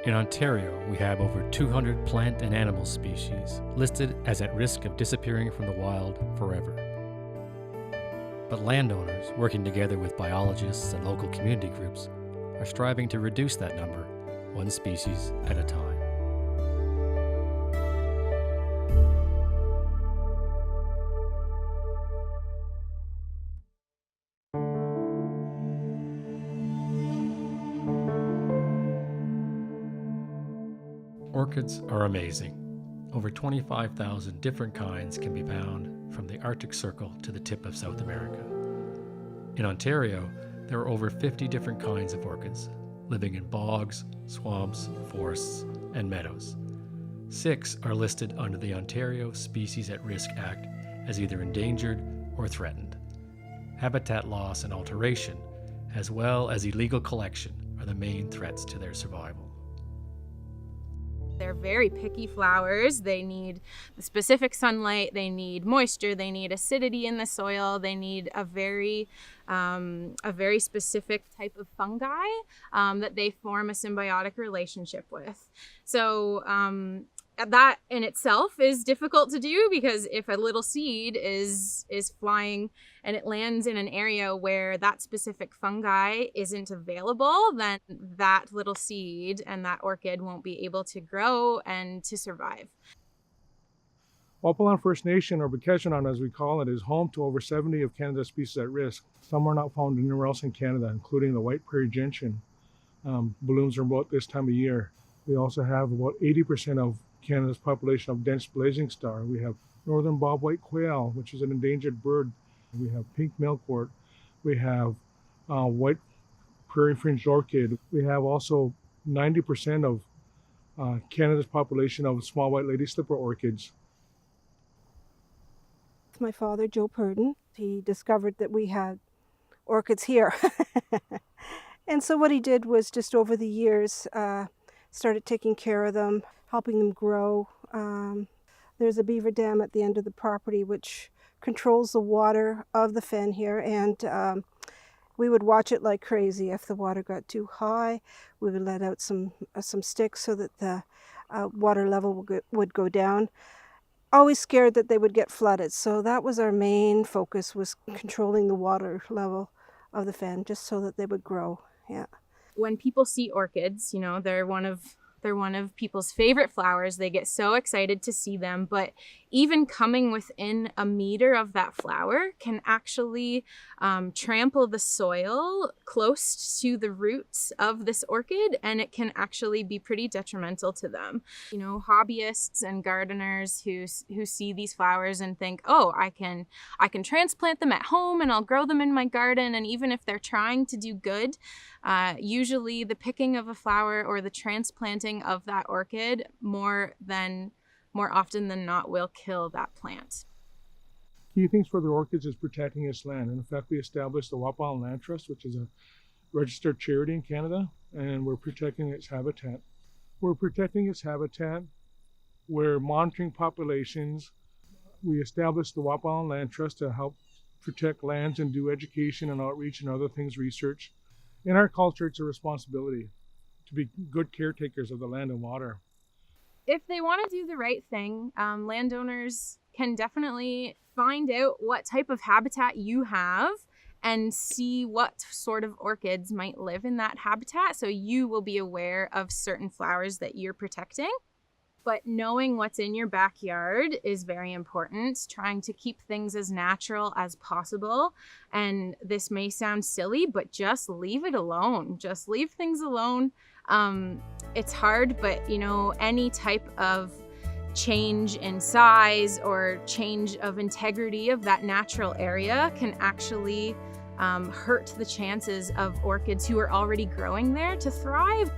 In Ontario, we have over 200 plant and animal species listed as at risk of disappearing from the wild forever. But landowners, working together with biologists and local community groups, are striving to reduce that number, one species at a time. Orchids are amazing. Over 25,000 different kinds can be found from the Arctic Circle to the tip of South America. In Ontario, there are over 50 different kinds of orchids, living in bogs, swamps, forests, and meadows. 6 are listed under the Ontario Species at Risk Act as either endangered or threatened. Habitat loss and alteration, as well as illegal collection, are the main threats to their survival. They're very picky flowers. They need specific sunlight, they need moisture, they need acidity in the soil, they need a very specific type of fungi that they form a symbiotic relationship with. So that in itself is difficult to do, because if a little seed is flying and it lands in an area where that specific fungi isn't available, then that little seed and that orchid won't be able to grow and to survive. Wapalan First Nation, or Bekeshanan as we call it, is home to over 70 of Canada's species at risk. Some are not found anywhere else in Canada, including the white prairie gentian. Blooms are about this time of year. We also have about 80% of Canada's population of dense blazing star. We have northern bobwhite quail, which is an endangered bird. We have pink milkwort. We have white prairie fringed orchid. We have also 90% of Canada's population of small white lady slipper orchids. My father, Joe Purdon, he discovered that we had orchids here. And so what he did was, just over the years, started taking care of them, helping them grow. There's a beaver dam at the end of the property which controls the water of the fen here, and we would watch it like crazy. If the water got too high, we would let out some sticks so that the water level would go down. Always scared that they would get flooded, so that was our main focus, was controlling the water level of the fen, just so that they would grow. Yeah. When people see orchids, you know, they're one of people's favorite flowers. They get so excited to see them, but even coming within a meter of that flower can actually trample the soil close to the roots of this orchid, and it can actually be pretty detrimental to them. You know, hobbyists and gardeners who see these flowers and think, oh, I can transplant them at home and I'll grow them in my garden, and even if they're trying to do good, usually the picking of a flower or the transplanting of that orchid more often than not will kill that plant. Key things for the orchids is protecting its land. And in fact, we established the Wapalan Land Trust, which is a registered charity in Canada, and we're protecting its habitat. We're protecting its habitat. We're monitoring populations. We established the Wapalan Land Trust to help protect lands and do education and outreach and other things, research. In our culture, it's a responsibility to be good caretakers of the land and water. If they want to do the right thing, landowners can definitely find out what type of habitat you have and see what sort of orchids might live in that habitat, so you will be aware of certain flowers that you're protecting. But knowing what's in your backyard is very important, trying to keep things as natural as possible. And this may sound silly, but just leave it alone. Just leave things alone. It's hard, but you know, any type of change in size or change of integrity of that natural area can actually hurt the chances of orchids who are already growing there to thrive.